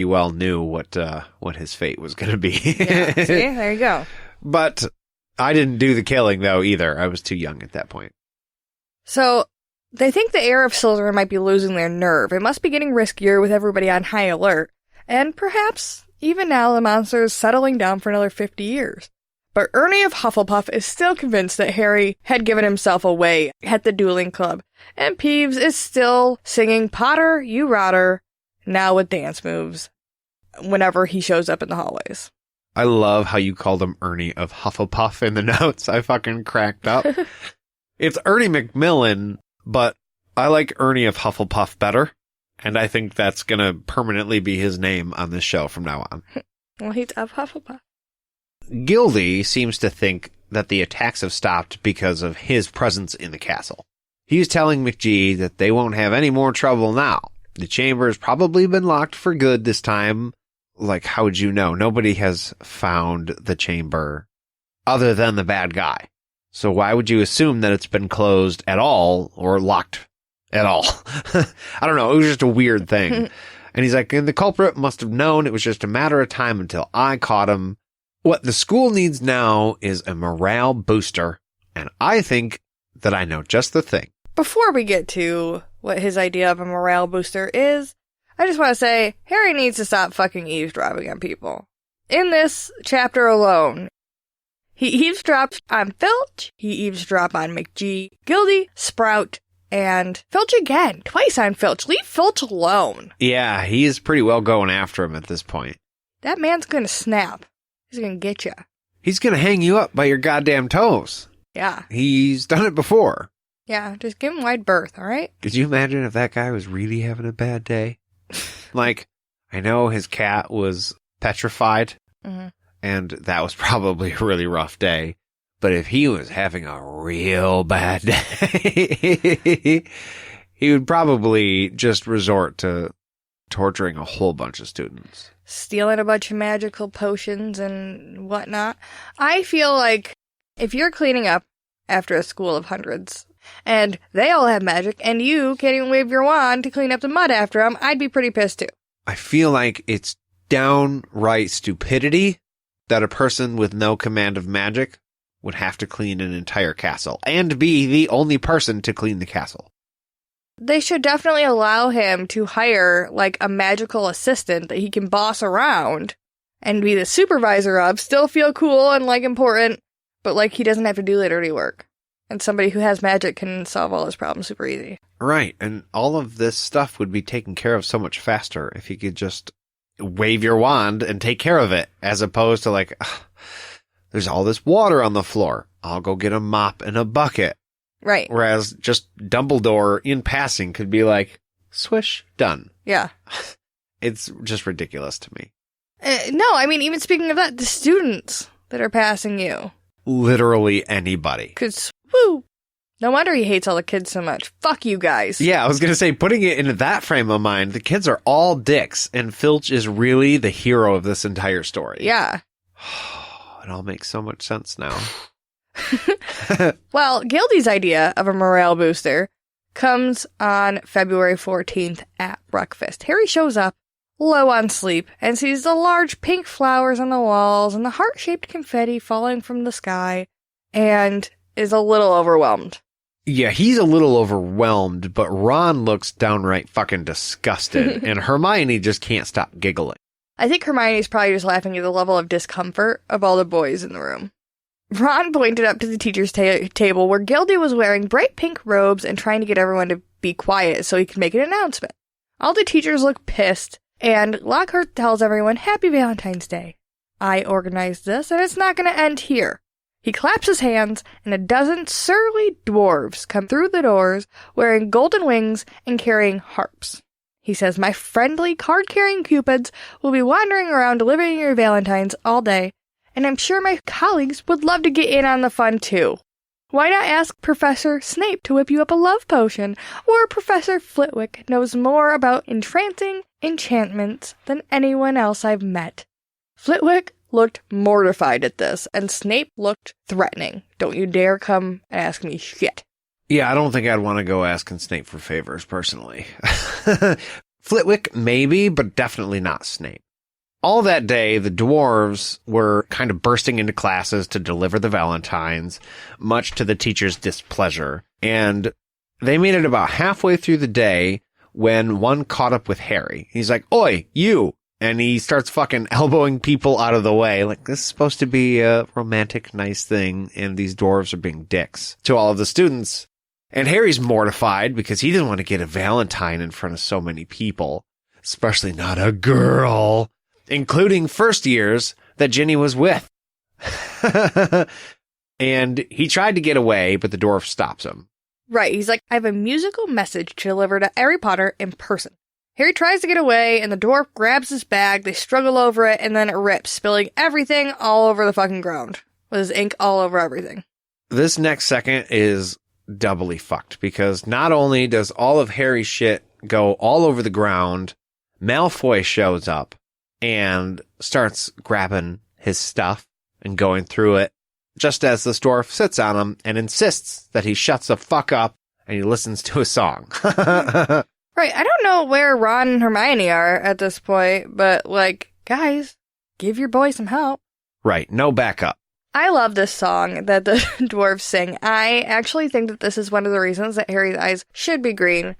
he well knew what his fate was going to be. Yeah, see? There you go. But I didn't do the killing, though, either. I was too young at that point. So, they think the heir of Slytherin might be losing their nerve. It must be getting riskier with everybody on high alert. And perhaps, even now, the monster is settling down for another 50 years. But Ernie of Hufflepuff is still convinced that Harry had given himself away at the dueling club. And Peeves is still singing Potter, You Rotter, now with dance moves, whenever he shows up in the hallways. I love how you called him Ernie of Hufflepuff in the notes. I fucking cracked up. It's Ernie Macmillan, but I like Ernie of Hufflepuff better. And I think that's going to permanently be his name on this show from now on. Well, he's of Hufflepuff. Gildy seems to think that the attacks have stopped because of his presence in the castle. He's telling McGee that they won't have any more trouble now. The chamber has probably been locked for good this time. Like, how would you know? Nobody has found the chamber other than the bad guy. So why would you assume that it's been closed at all or locked at all? I don't know. It was just a weird thing. And he's like, and the culprit must have known it was just a matter of time until I caught him. What the school needs now is a morale booster. And I think that I know just the thing. Before we get to what his idea of a morale booster is, I just want to say, Harry needs to stop fucking eavesdropping on people. In this chapter alone, he eavesdropped on Filch, he eavesdropped on McGee, Gildy, Sprout, and Filch again. Twice on Filch. Leave Filch alone. Yeah, he is pretty well going after him at this point. That man's gonna snap. He's gonna get you. He's gonna hang you up by your goddamn toes. Yeah. He's done it before. Yeah, just give him wide berth, alright? Could you imagine if that guy was really having a bad day? Like, I know his cat was petrified, and that was probably a really rough day. But if he was having a real bad day, he would probably just resort to torturing a whole bunch of students. Stealing a bunch of magical potions and whatnot. I feel like if you're cleaning up after a school of hundreds, and they all have magic, and you can't even wave your wand to clean up the mud after them, I'd be pretty pissed too. I feel like it's downright stupidity that a person with no command of magic would have to clean an entire castle, and be the only person to clean the castle. They should definitely allow him to hire, like, a magical assistant that he can boss around and be the supervisor of, still feel cool and, like, important, but, like, he doesn't have to do the dirty work. And somebody who has magic can solve all his problems super easy. Right, and all of this stuff would be taken care of so much faster if you could just wave your wand and take care of it, as opposed to, like, there's all this water on the floor. I'll go get a mop and a bucket. Right. Whereas just Dumbledore in passing could be like, swish, done. Yeah. It's just ridiculous to me. No, I mean, even speaking of that, the students that are passing you. Literally anybody. Because, woo, no wonder he hates all the kids so much. Fuck you guys. Yeah, I was going to say, putting it into that frame of mind, the kids are all dicks, and Filch is really the hero of this entire story. Yeah. It all makes so much sense now. Well, Gildy's idea of a morale booster comes on February 14th at breakfast. Harry shows up, low on sleep, and sees the large pink flowers on the walls and the heart-shaped confetti falling from the sky, and is a little overwhelmed. Yeah, he's a little overwhelmed, but Ron looks downright fucking disgusted, and Hermione just can't stop giggling. I think Hermione's probably just laughing at the level of discomfort of all the boys in the room. Ron pointed up to the teacher's table where Gildy was wearing bright pink robes and trying to get everyone to be quiet so he could make an announcement. All the teachers look pissed, and Lockhart tells everyone, Happy Valentine's Day. I organized this, and it's not going to end here. He claps his hands, and a dozen surly dwarves come through the doors wearing golden wings and carrying harps. He says, My friendly card-carrying cupids will be wandering around delivering your valentines all day, and I'm sure my colleagues would love to get in on the fun too. Why not ask Professor Snape to whip you up a love potion, or Professor Flitwick knows more about entrancing enchantments than anyone else I've met. Flitwick looked mortified at this, and Snape looked threatening. Don't you dare come and ask me shit. Yeah, I don't think I'd want to go asking Snape for favors, personally. Flitwick, maybe, but definitely not Snape. All that day, the dwarves were kind of bursting into classes to deliver the Valentines, much to the teacher's displeasure. And they made it about halfway through the day when one caught up with Harry. He's like, "Oi, you!" And he starts fucking elbowing people out of the way. Like, this is supposed to be a romantic, nice thing, and these dwarves are being dicks to all of the students. And Harry's mortified because he didn't want to get a Valentine in front of so many people, especially not a girl, including first years that Ginny was with. And he tried to get away, but the dwarf stops him. Right, he's like, "I have a musical message to deliver to Harry Potter in person." Harry tries to get away, and the dwarf grabs his bag, they struggle over it, and then it rips, spilling everything all over the fucking ground, with his ink all over everything. This next second is doubly fucked, because not only does all of Harry's shit go all over the ground, Malfoy shows up and starts grabbing his stuff and going through it, just as the dwarf sits on him and insists that he shuts the fuck up and he listens to a song. Right, I don't know where Ron and Hermione are at this point, but, like, guys, give your boy some help. Right, no backup. I love this song that the dwarves sing. I actually think that this is one of the reasons that Harry's eyes should be green.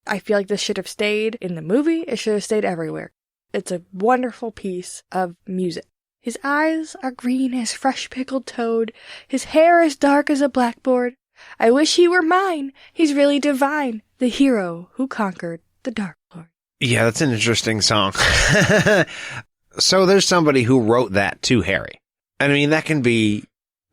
I feel like this should have stayed in the movie. It should have stayed everywhere. It's a wonderful piece of music. His eyes are green as fresh pickled toad. His hair is dark as a blackboard. I wish he were mine. He's really divine. The hero who conquered the Dark Lord. Yeah, that's an interesting song. So there's somebody who wrote that to Harry. I mean, that can be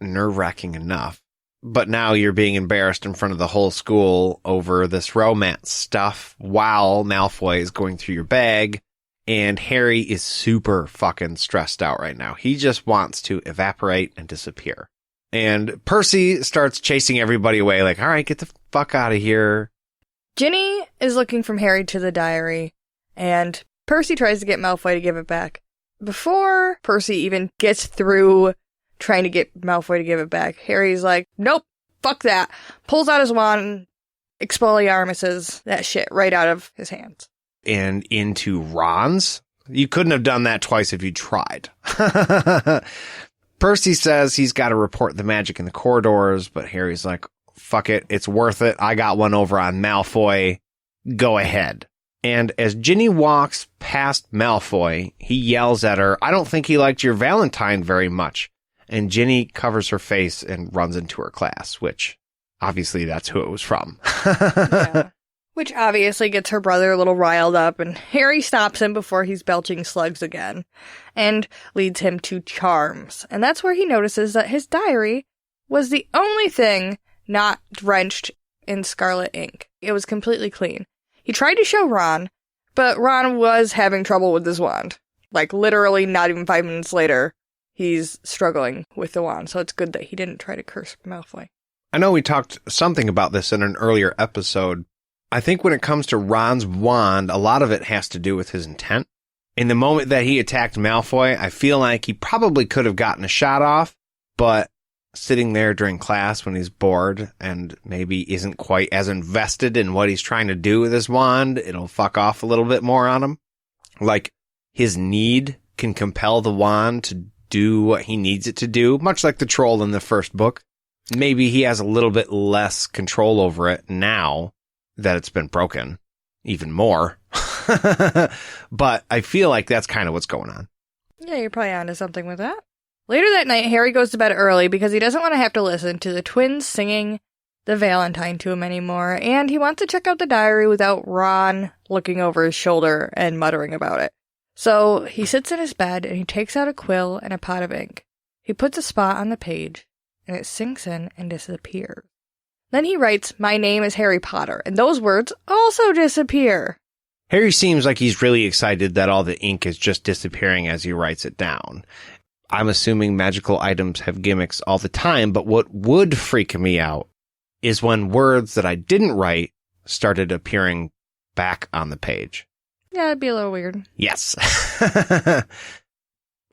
nerve-wracking enough. But now you're being embarrassed in front of the whole school over this romance stuff while Malfoy is going through your bag. And Harry is super fucking stressed out right now. He just wants to evaporate and disappear. And Percy starts chasing everybody away, like, all right, get the fuck out of here. Ginny is looking from Harry to the diary, and Percy tries to get Malfoy to give it back. Before Percy even gets through trying to get Malfoy to give it back, Harry's like, nope, fuck that. Pulls out his wand, Expelliarmuses that shit right out of his hands. And into Ron's? You couldn't have done that twice if you tried. Percy says he's got to report the magic in the corridors, but Harry's like, fuck it, it's worth it. I got one over on Malfoy. Go ahead. And as Ginny walks past Malfoy, he yells at her, I don't think he liked your Valentine very much. And Ginny covers her face and runs into her class, which obviously that's who it was from. Yeah. Which obviously gets her brother a little riled up, and Harry stops him before he's belching slugs again, and leads him to Charms. And that's where he notices that his diary was the only thing not drenched in scarlet ink. It was completely clean. He tried to show Ron, but Ron was having trouble with his wand. Like, literally not even 5 minutes later, he's struggling with the wand, so it's good that he didn't try to curse Malfoy. I know we talked something about this in an earlier episode. I think when it comes to Ron's wand, a lot of it has to do with his intent. In the moment that he attacked Malfoy, I feel like he probably could have gotten a shot off, but sitting there during class when he's bored and maybe isn't quite as invested in what he's trying to do with his wand, it'll fuck off a little bit more on him. Like, his need can compel the wand to do what he needs it to do, much like the troll in the first book. Maybe he has a little bit less control over it now that it's been broken even more. But I feel like that's kind of what's going on. Yeah, you're probably onto something with that. Later that night, Harry goes to bed early because he doesn't want to have to listen to the twins singing the Valentine to him anymore, and he wants to check out the diary without Ron looking over his shoulder and muttering about it. So he sits in his bed and he takes out a quill and a pot of ink. He puts a spot on the page, and it sinks in and disappears. Then he writes, "My name is Harry Potter," and those words also disappear. Harry seems like he's really excited that all the ink is just disappearing as he writes it down. I'm assuming magical items have gimmicks all the time, but what would freak me out is when words that I didn't write started appearing back on the page. Yeah, it'd be a little weird. Yes.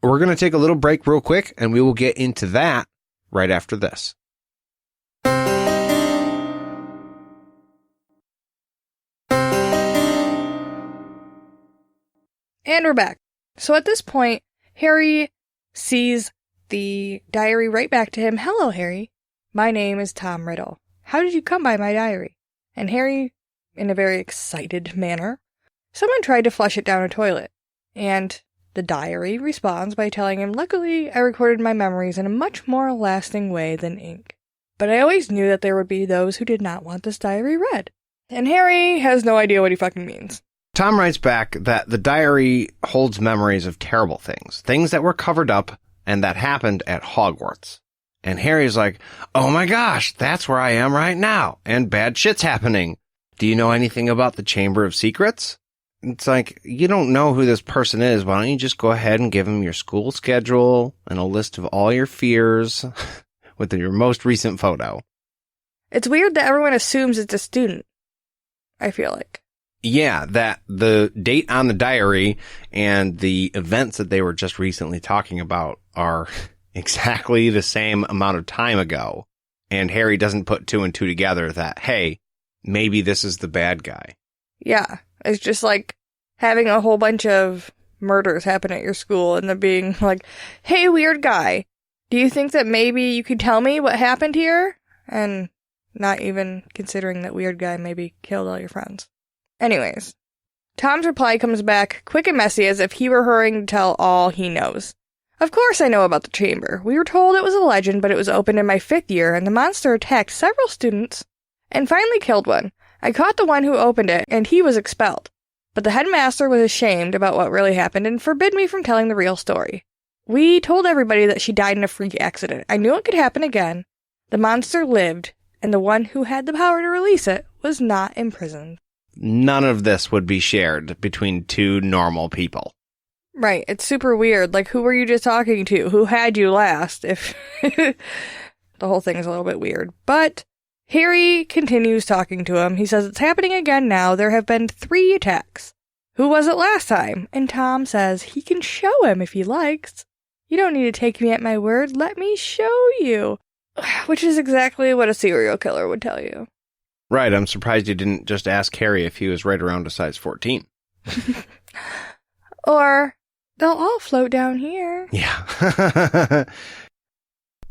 We're going to take a little break real quick, and we will get into that right after this. And we're back. So at this point, Harry sees the diary right back to him. Hello, Harry. My name is Tom Riddle. How did you come by my diary? And Harry, in a very excited manner, someone tried to flush it down a toilet. And the diary responds by telling him, luckily, I recorded my memories in a much more lasting way than ink. But I always knew that there would be those who did not want this diary read. And Harry has no idea what he fucking means. Tom writes back that the diary holds memories of terrible things, things that were covered up and that happened at Hogwarts. And Harry's like, oh my gosh, that's where I am right now, and bad shit's happening. Do you know anything about the Chamber of Secrets? It's like, you don't know who this person is. Why don't you just go ahead and give him your school schedule and a list of all your fears with your most recent photo? It's weird that everyone assumes it's a student, I feel like. Yeah, that the date on the diary and the events that they were just recently talking about are exactly the same amount of time ago. And Harry doesn't put two and two together that, hey, maybe this is the bad guy. Yeah, it's just like having a whole bunch of murders happen at your school and then being like, hey, weird guy, do you think that maybe you could tell me what happened here? And not even considering that weird guy maybe killed all your friends. Anyways, Tom's reply comes back quick and messy as if he were hurrying to tell all he knows. Of course I know about the chamber. We were told it was a legend, but it was opened in my 5th year, and the monster attacked several students and finally killed one. I caught the one who opened it, and he was expelled. But the headmaster was ashamed about what really happened and forbid me from telling the real story. We told everybody that she died in a freak accident. I knew it could happen again. The monster lived, and the one who had the power to release it was not imprisoned. None of this would be shared between two normal people. Right, it's super weird. Like, who were you just talking to? Who had you last? If the whole thing is a little bit weird. But Harry continues talking to him. He says, it's happening again now. There have been 3 attacks. Who was it last time? And Tom says he can show him if he likes. You don't need to take me at my word. Let me show you. Which is exactly what a serial killer would tell you. Right, I'm surprised you didn't just ask Harry if he was right around a size 14. Or, they'll all float down here. Yeah.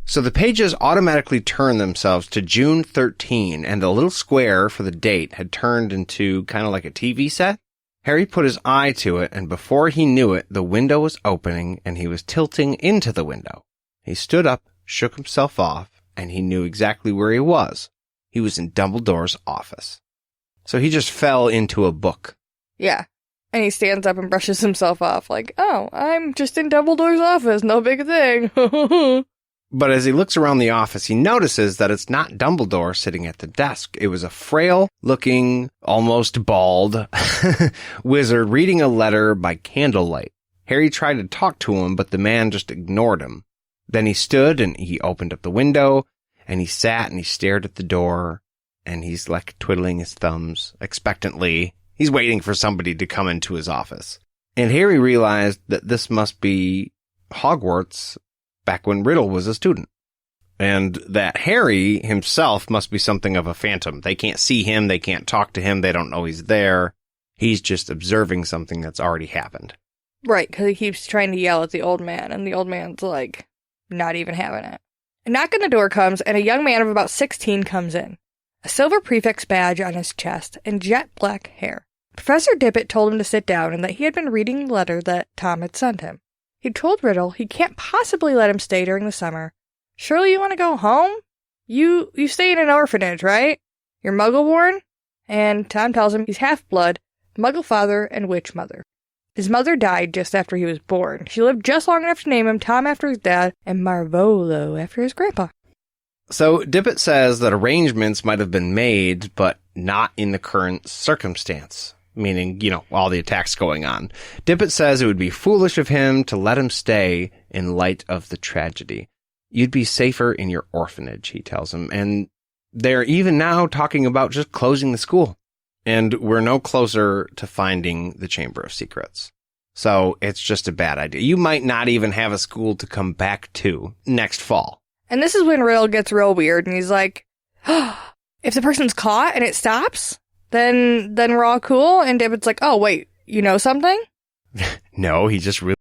So the pages automatically turn themselves to June 13, and the little square for the date had turned into kind of like a TV set. Harry put his eye to it, and before he knew it, the window was opening, and he was tilting into the window. He stood up, shook himself off, and he knew exactly where he was. He was in Dumbledore's office. So he just fell into a book. Yeah. And he stands up and brushes himself off like, oh, I'm just in Dumbledore's office. No big thing. But as he looks around the office, he notices that it's not Dumbledore sitting at the desk. It was a frail-looking, almost bald wizard reading a letter by candlelight. Harry tried to talk to him, but the man just ignored him. Then he stood and he opened up the window. And he sat and he stared at the door, and he's like twiddling his thumbs expectantly. He's waiting for somebody to come into his office. And Harry realized that this must be Hogwarts back when Riddle was a student. And that Harry himself must be something of a phantom. They can't see him, they can't talk to him, they don't know he's there. He's just observing something that's already happened. Right, because he keeps trying to yell at the old man, and the old man's like, not even having it. A knock on the door comes, and a young man of about 16 comes in. A silver prefix badge on his chest, and jet black hair. Professor Dippet told him to sit down, and that he had been reading the letter that Tom had sent him. He told Riddle he can't possibly let him stay during the summer. Surely you want to go home? You stay in an orphanage, right? You're Muggle-born? And Tom tells him he's half-blood, Muggle father, and witch mother. His mother died just after he was born. She lived just long enough to name him Tom after his dad and Marvolo after his grandpa. So Dippet says that arrangements might have been made, but not in the current circumstance. Meaning, all the attacks going on. Dippet says it would be foolish of him to let him stay in light of the tragedy. You'd be safer in your orphanage, he tells him. And they're even now talking about just closing the school. And we're no closer to finding the Chamber of Secrets. So it's just a bad idea. You might not even have a school to come back to next fall. And this is when Riddle gets real weird, and he's like, if the person's caught and it stops, then we're all cool. And David's like, oh, wait, you know something? No, he just really